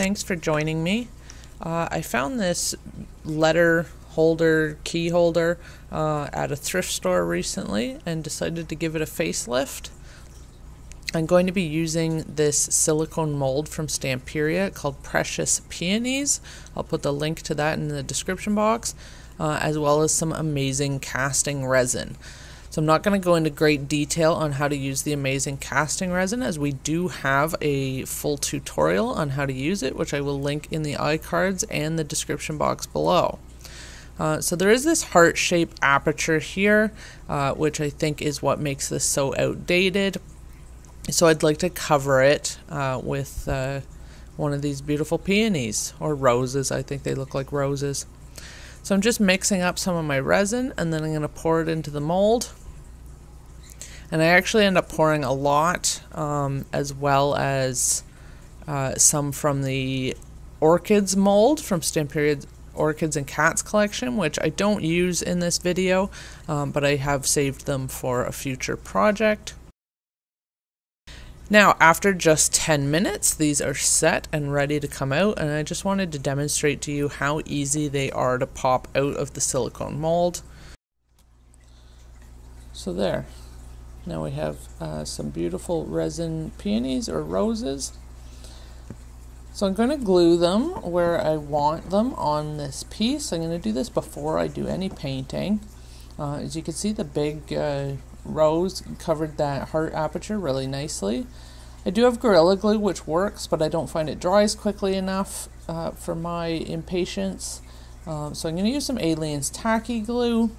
thanks for joining me. I found this letter holder, key holder at a thrift store recently and decided to give it a facelift. I'm going to be using this silicone mold from Stamperia called Precious Peonies. I'll put the link to that in the description box, as well as some amazing casting resin. So I'm not going to go into great detail on how to use the amazing casting resin, as we do have a full tutorial on how to use it, which I will link in the iCards and the description box below. So there is this heart-shaped aperture here, which I think is what makes this so outdated. So I'd like to cover it with one of these beautiful peonies, or roses. I think they look like roses. So I'm just mixing up some of my resin, and then I'm going to pour it into the mold. And I actually end up pouring a lot, as well as some from the orchids mold from Stamperia's Orchids and Cats collection, which I don't use in this video, but I have saved them for a future project. Now, after just 10 minutes, these are set and ready to come out, and I just wanted to demonstrate to you how easy they are to pop out of the silicone mold. So there. Now we have some beautiful resin peonies or roses. So I'm going to glue them where I want them on this piece. I'm going to do this before I do any painting. As you can see, the big rose covered that heart aperture really nicely. I do have Gorilla Glue, which works, but I don't find it dries quickly enough for my impatience. So I'm going to use some Aleene's Tacky Glue.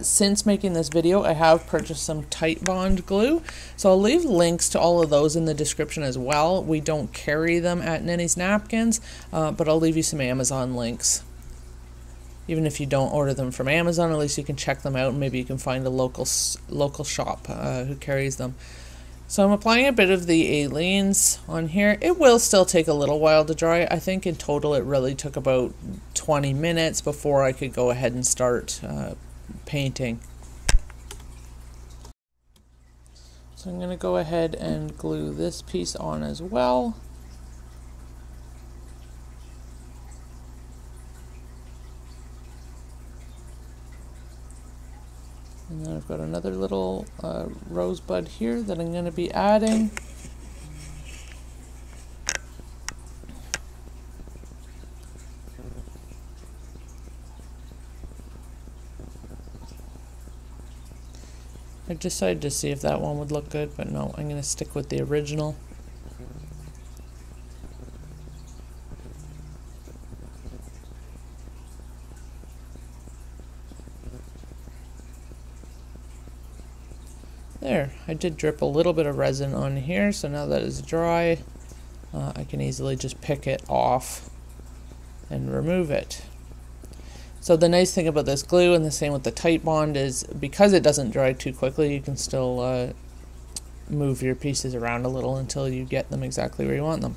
Since making this video, I have purchased some Titebond glue, so I'll leave links to all of those in the description as well. We don't carry them at Nenny's Napkins, but I'll leave you some Amazon links. Even if you don't order them from Amazon, at least you can check them out, and maybe you can find a local shop who carries them. So I'm applying a bit of the Aleene's on here. It will still take a little while to dry. I think in total it really took about 20 minutes before I could go ahead and start painting. So I'm going to go ahead and glue this piece on as well. And then I've got another little rosebud here that I'm going to be adding. I decided to see if that one would look good, but no, I'm going to stick with the original. There, I did drip a little bit of resin on here, so now that it's dry, I can easily just pick it off and remove it. So the nice thing about this glue, and the same with the Titebond, is because it doesn't dry too quickly, you can still move your pieces around a little until you get them exactly where you want them.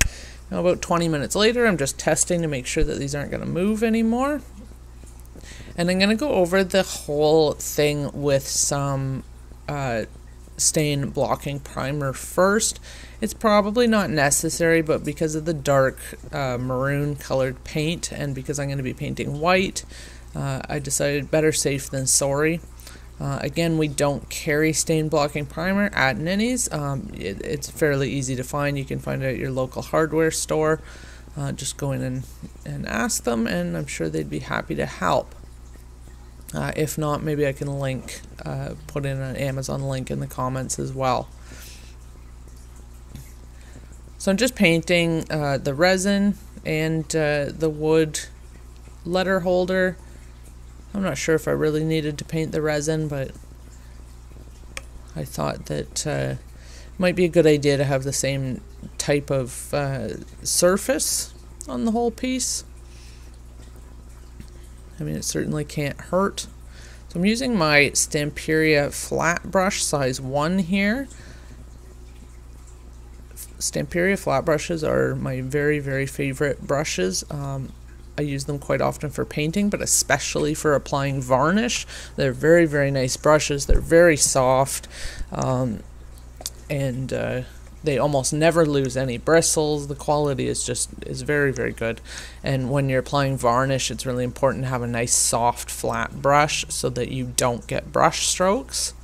Now about 20 minutes later, I'm just testing to make sure that these aren't going to move anymore. And I'm going to go over the whole thing with some stain blocking primer first. It's probably not necessary, but because of the dark maroon colored paint, and because I'm going to be painting white, I decided better safe than sorry. Again, we don't carry stain blocking primer at Nenny's. It's fairly easy to find. You can find it at your local hardware store. Just go in and ask them, and I'm sure they'd be happy to help. If not, maybe I can link, put in an Amazon link in the comments as well. So I'm just painting the resin and the wood letter holder. I'm not sure if I really needed to paint the resin, but I thought that it might be a good idea to have the same type of surface on the whole piece. I mean, it certainly can't hurt. So I'm using my Stamperia flat brush size 1 here. Stamperia flat brushes are my very, very favorite brushes. I use them quite often for painting, but especially for applying varnish. They're very, very nice brushes. They're very soft, and they almost never lose any bristles. The quality is very, very good. And when you're applying varnish, it's really important to have a nice soft flat brush so that you don't get brush strokes.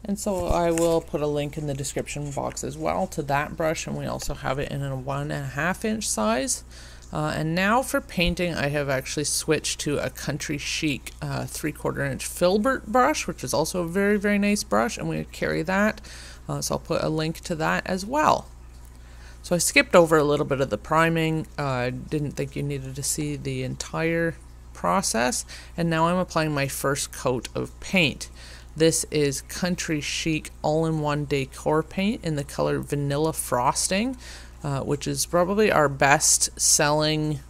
And so I will put a link in the description box as well to that brush, and we also have it in a 1.5 inch size. And now for painting, I have actually switched to a Country Chic 3/4 inch filbert brush, which is also a very, very nice brush, and we carry that. So I'll put a link to that as well. So I skipped over a little bit of the priming. I didn't think you needed to see the entire process. And now I'm applying my first coat of paint. This is Country Chic All-in-One Decor paint in the color Vanilla Frosting, which is probably our best selling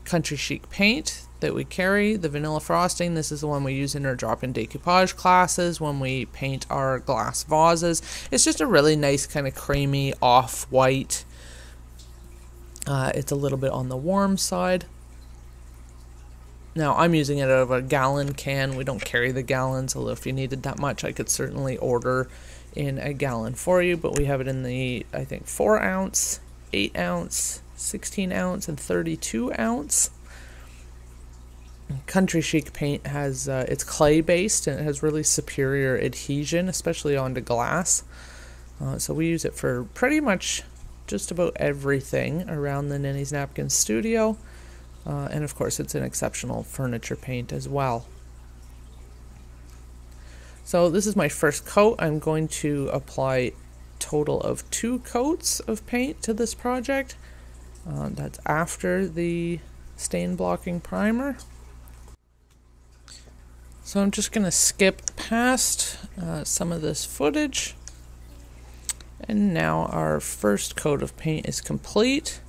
Country Chic paint that we carry. The Vanilla Frosting, this is the one we use in our drop-in decoupage classes when we paint our glass vases. It's just a really nice kind of creamy off-white. It's a little bit on the warm side. Now, I'm using it out of a gallon can. We don't carry the gallons, although if you needed that much, I could certainly order in a gallon for you. But we have it in the, I think, 4 ounce, 8 ounce, 16 ounce, and 32 ounce. Country Chic paint has, it's clay-based, and it has really superior adhesion, especially onto glass. So we use it for pretty much just about everything around the Ninny's Napkins studio. And of course, it's an exceptional furniture paint as well. So this is my first coat. I'm going to apply a total of 2 coats of paint to this project. That's after the stain blocking primer. So I'm just going to skip past some of this footage. And now our first coat of paint is complete.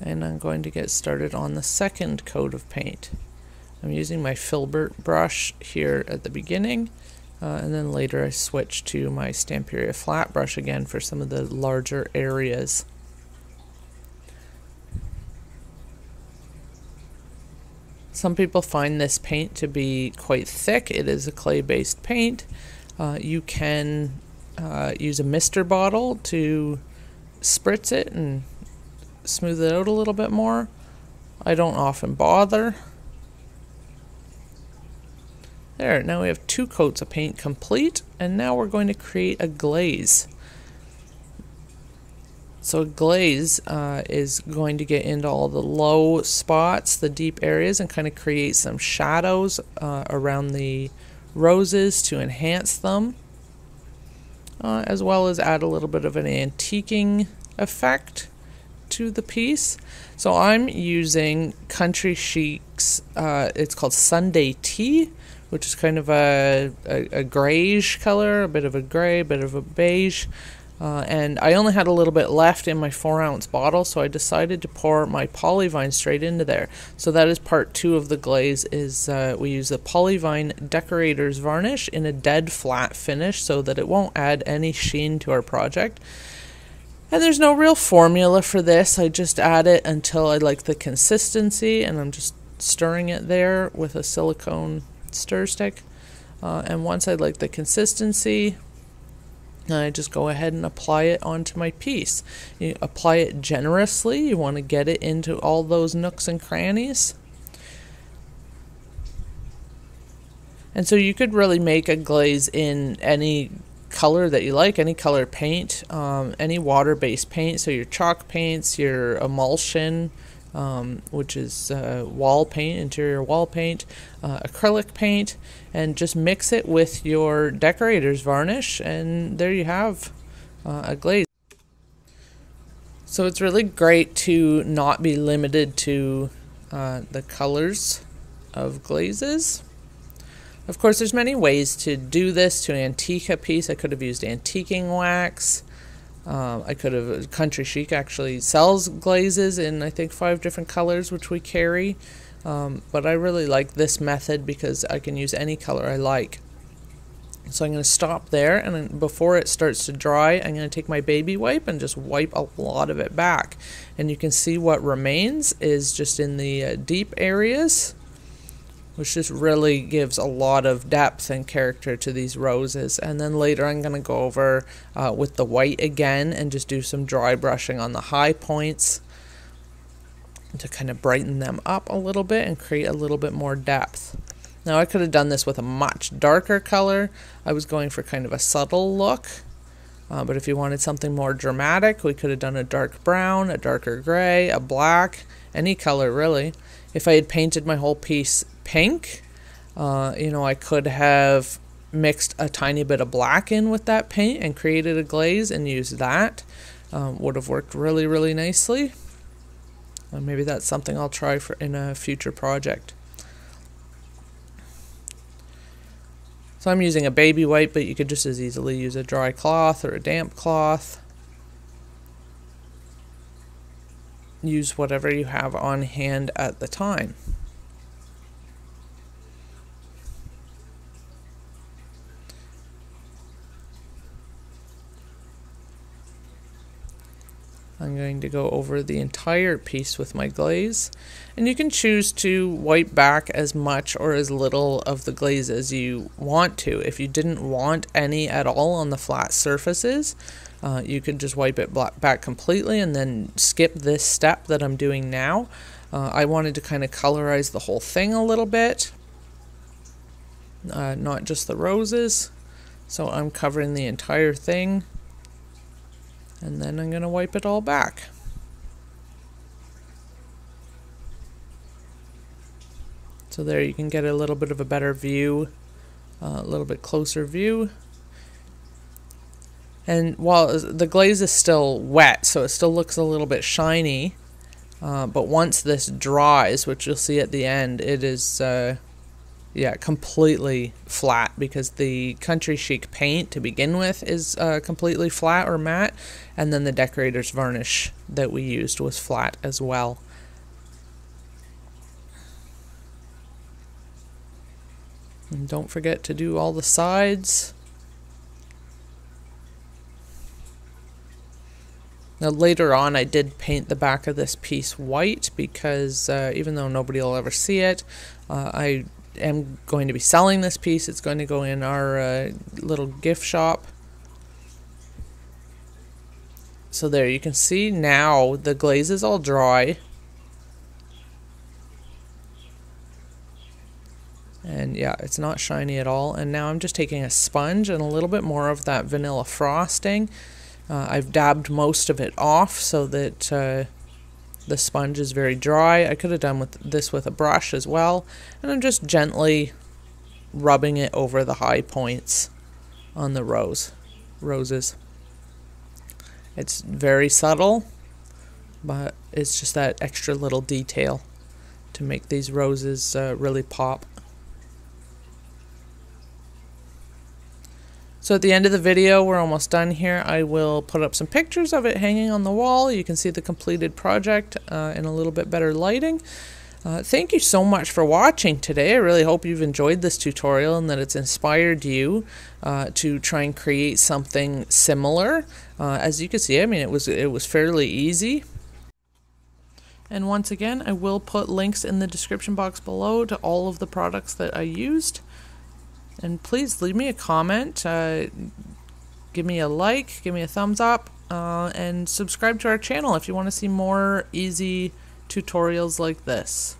And I'm going to get started on the second coat of paint. I'm using my filbert brush here at the beginning, and then later I switch to my Stamperia flat brush again for some of the larger areas. Some people find this paint to be quite thick. It is a clay-based paint. You can use a mister bottle to spritz it and smooth it out a little bit more. I don't often bother. There, now we have 2 coats of paint complete, and now we're going to create a glaze. So a glaze is going to get into all the low spots, the deep areas, and kind of create some shadows around the roses to enhance them, as well as add a little bit of an antiquing effect to the piece. So I'm using Country Chic's, it's called Sunday Tea, which is kind of a grayish color, a bit of a gray, a bit of a beige. And I only had a little bit left in my 4 ounce bottle, so I decided to pour my Polyvine straight into there. So that is part 2 of the glaze. Is we use the Polyvine Decorators Varnish in a dead flat finish so that it won't add any sheen to our project. And there's no real formula for this. I just add it until I like the consistency, and I'm just stirring it there with a silicone stir stick. And once I like the consistency, I just go ahead and apply it onto my piece. You apply it generously. You want to get it into all those nooks and crannies. And so you could really make a glaze in any color that you like, any color paint, any water-based paint, so your chalk paints, your emulsion, which is wall paint, interior wall paint, acrylic paint, and just mix it with your decorator's varnish, and there you have a glaze. So it's really great to not be limited to the colors of glazes. Of course, there's many ways to do this to an antique piece. I could have used antiquing wax. I could have, Country Chic actually sells glazes in I think 5 different colors, which we carry. But I really like this method because I can use any color I like. So I'm going to stop there, and then before it starts to dry, I'm going to take my baby wipe and just wipe a lot of it back. And you can see what remains is just in the deep areas. which just really gives a lot of depth and character to these roses. And then later I'm going to go over with the white again and just do some dry brushing on the high points to kind of brighten them up a little bit and create a little bit more depth. Now I could have done this with a much darker color. I was going for kind of a subtle look, but if you wanted something more dramatic, we could have done a dark brown, a darker gray, a black, any color really. If I had painted my whole piece pink, you know, I could have mixed a tiny bit of black in with that paint and created a glaze and used that. Would have worked really, really nicely. Maybe that's something I'll try for in a future project. So I'm using a baby white, but you could just as easily use a dry cloth or a damp cloth. Use whatever you have on hand at the time. I'm going to go over the entire piece with my glaze, and you can choose to wipe back as much or as little of the glaze as you want to. If you didn't want any at all on the flat surfaces, you could just wipe it back completely and then skip this step that I'm doing now. I wanted to kind of colorize the whole thing a little bit, not just the roses, so I'm covering the entire thing. And then I'm going to wipe it all back. So there you can get a little bit of a better view, a little bit closer view. And while the glaze is still wet, so it still looks a little bit shiny, but once this dries, which you'll see at the end, it is yeah, completely flat, because the Country Chic paint to begin with is completely flat or matte, and then the decorator's varnish that we used was flat as well. And don't forget to do all the sides. Now later on I did paint the back of this piece white because even though nobody will ever see it, I am going to be selling this piece. It's going to go in our little gift shop. So there you can see now the glaze is all dry. And yeah, it's not shiny at all. And now I'm just taking a sponge and a little bit more of that vanilla frosting. I've dabbed most of it off so that the sponge is very dry. I could have done this with a brush as well. And I'm just gently rubbing it over the high points on the roses. It's very subtle, but it's just that extra little detail to make these roses really pop. So at the end of the video, we're almost done here. I will put up some pictures of it hanging on the wall. You can see the completed project in a little bit better lighting. Thank you so much for watching today. I really hope you've enjoyed this tutorial and that it's inspired you to try and create something similar. As you can see, I mean, it was fairly easy. And once again, I will put links in the description box below to all of the products that I used. And please leave me a comment, give me a like, give me a thumbs up, and subscribe to our channel if you want to see more easy tutorials like this.